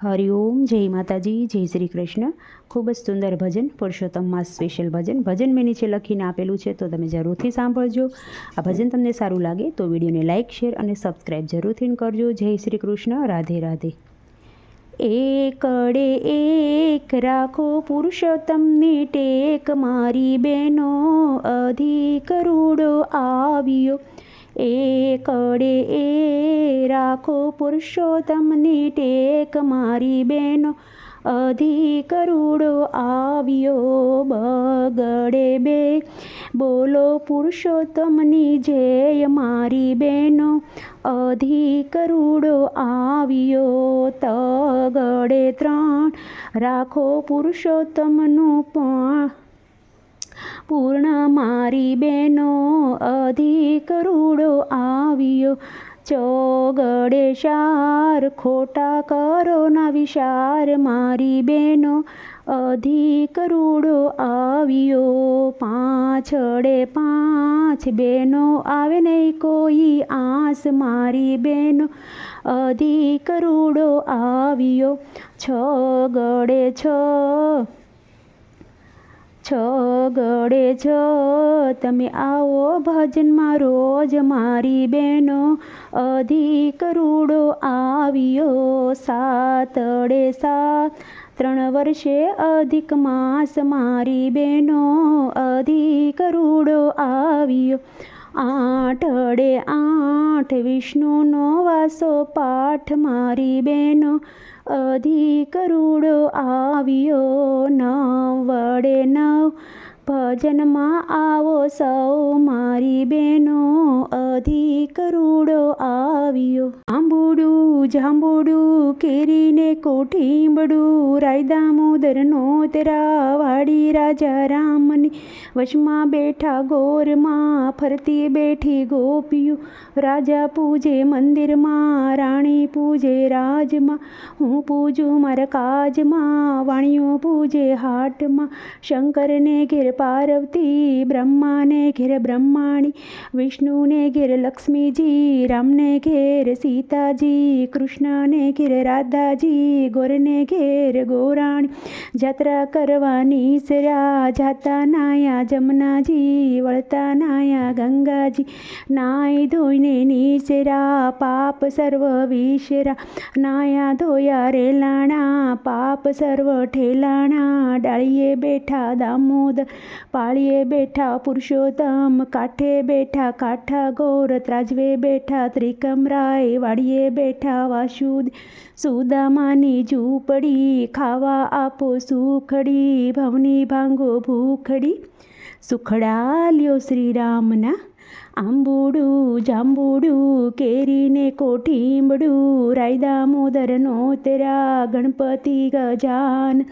હરિઓમ, જય માતાજી, જય શ્રી કૃષ્ણ। ખૂબ જ સુંદર ભજન, પુરુષોત્તમ માસ સ્પેશિયલ ભજન મેં નીચે લખીને આપેલું છે, તો તમે જરૂરથી સાંભળજો। આ ભજન તમને સારું લાગે તો વિડીયોને લાઇક, શેર અને સબસ્ક્રાઈબ જરૂરથી કરજો। જય શ્રી કૃષ્ણ, રાધે રાધે। એકડે એક રાખો પુરુષોત્તમની ટેક, મારી બહેનો અધિક રૂડો આવ્યો। એકડે એ રાખો પુરુષોત્તમની ટેક, મારી બહેનો અધિક રૂડો આવ્યો। બગડે બે બોલો પુરુષોત્તમની જય, મારી બહેનો અધિક રૂડો આવ્યો। તગડે ત્રણ રાખો પુરુષોત્તમનું પૂર્ણ, મારી બહેનો અધિક રૂડો આવ્યો। ચોગડે ચાર ખોટા કરો ના વિચાર, મારી બહેનો અધિક રૂડો આવ્યો। પાછળે પાંચ બહેનો આવે નહીં કોઈ આસ, મારી બહેનો અધિક રૂડો આવ્યો। છગડે છ તમે આવો ભજનમાં રોજ, મારી બહેનો અધિક રૂડો આવ્યો। સાતડે સાત 3 વર્ષે અધિક માસ, મારી બહેનો અધિક રૂડો આવ્યો। આઠડે આઠ વિષ્ણુનો વાસો પાઠ, મારી બહેનો અધિક રૂડો આવ્યો। નવડે નવ ભજનમાં આવો સૌ, મારી બહેનો અધિક રૂડો આવ્યો। આંબુડું જાંબુડું કેરીને કોઠીંબડું, રાય દામોદરનો તેરા વાડી રાજા રામની વશમાં બેઠા ગોરમાં, ફરતી બેઠી ગોપીઓ રાજા પૂજે મંદિરમાં, રાણી પૂજે રાજમાં, હું પૂજું મારા કાજમાં, વાણીઓ પૂજે હાટમાં। શંકરને ઘેર પાર્વતી, બ્રહ્માને ઘેર બ્રહ્માણી, વિષ્ણુને ઘેર લક્ષ્મીજી, રામને ઘેર સીતાજી, કૃષ્ણને ઘેર રાધાજી, ગોરને ઘેર ગોરાણી। જાત્રા કરવાની સરા જાતા નાયા જમનાજી, વળતા નાયા ગંગાજી, નાય ધોઈને નીસરા પાપ સર્વ વિસરા, નાયા ધોયા રેલાણા પાપ સર્વ ઠેલાણા। ડાળીએ બેઠા દામોદર, પાળીએ બેઠા પુરુષોત્તમ, કાંઠે બેઠા કાંઠા ગોર, ત્રાજવે બેઠા ત્રિકમરાય, વાડીએ બેઠા વાસુદેવ, સુદામાની ઝૂંપડી, ખાવા આપો સુખડી, ભવની ભાંગો ભૂખડી, સુખડા લ્યો શ્રીરામના। આંબુડું જાંબુડું કેરીને કોઠીંબડું, રાય દામોદરનો તેરા ગણપતિ ગજાન,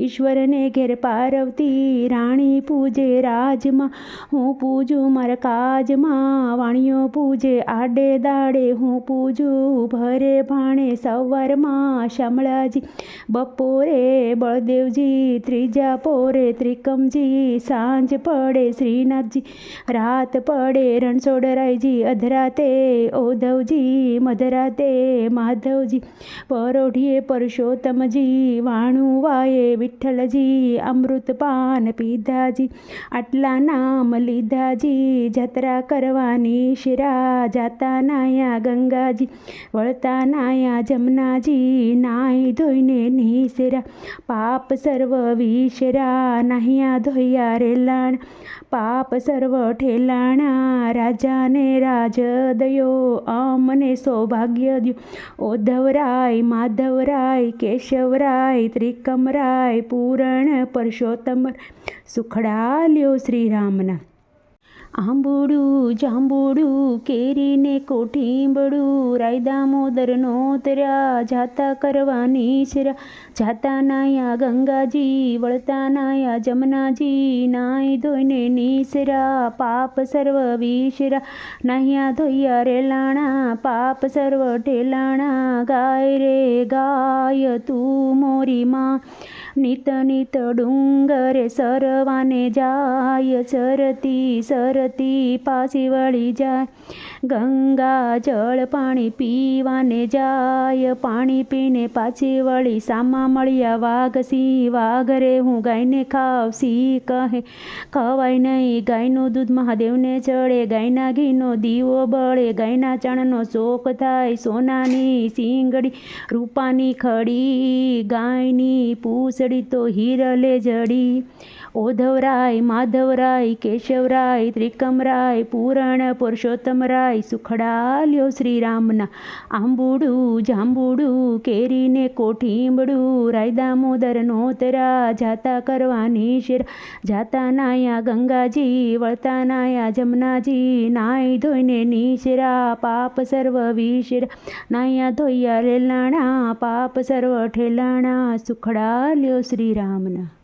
ઈશ્વરને ઘેર પાર્વતી, રાણી પૂજે રાજમાં, હું પૂજું મારા કાજમાં, વાણીઓ પૂજે આડે દાડે, હું પૂજું ભરે ભાણે સવારમાં, શામળાજી બપોરે બળદેવજી, ત્રીજા પોરે ત્રિકમજી, સાંજ પડે શ્રીનાથજી, રાત પડે રણછોડરાયજી, અધરાતે ઓધવજી, મધરાતે માધવજી, પરોઢીએ પરસોત્તમજી, વાણું વાયે વિઠ્ઠલજી, અમૃત પાન પીધાજી, આટલા નામ લીધાજી, જાત્રા કરવાની શિરા, જાતા નાયા ગંગાજી, વળતા નાયા જમનાજી, નાહી ધોઈને નીસરા પાપ સર્વ વિસરા, નાહ્યા ધોયા રેલાણ પાપ સર્વ ઠેલાણા। રાજાને રાજ દયો, અમને સૌભાગ્ય દ્યો, ઓધવરાય માધવરાય કેશવરાય ત્રિકમરાય, પૂરણ પરસોત્તમ, સુખડા લ્યો શ્રીરામના। આંબુડું જાંબુડું કેરીને કોઠીંબડું, રાય દામોદરનો તેરા જાતા કરવાની શરા, જાતા નાયા ગંગાજી, વળતા નાયા જમનાજી, નાય ધોઈને નીસરા પાપ સર્વ વિસરા, નાહ્યા ધોયા રેલાણા પાપ સર્વ ઠેલાણા। ગાય રે ગાય તું મોરી માં, નિત નિત ડુંગરે સરવાને જાય, સરતી સરતી પાછી વળી જાય. ગંગા જળ પાણી પીવાને જાય, પાણી પીને પાછી વળી સામા મળ્યા વાઘ સિંહ. વાઘ રે હું ગાયને ખાવ, સિંહ કહે ખવાય નહીં, ગાયનું દૂધ મહાદેવને ચડે, ગાયના ઘીનો દીવો બળે, ગાયના ચણનો શોક થાય. સોનાની શીંગડી રૂપાની ખડી, ગાયની પૂંછડી તો હિરલે જડી. ઓધવરાય માધવરાય કેશવરાય ત્રિકમરાય, પૂરણ પુરુષોત્તમરાય, સુખડા લ્યો શ્રીરામના આંબુડું જાંબુડું, કેરીને કોઠીંબડું, રાય દામોદર નોતરા, જાતા કરવાની શેર. જાતા નાયા ગંગાજી, વળતા નાયા જમનાજી, નાઈ ધોઈને નીશરા, પાપ સર્વ વિશેર. નાયા ધોયા લેલાણા, પાપ સર્વ ઠેલાણા, સુખડા લ્યો શ્રીરામના.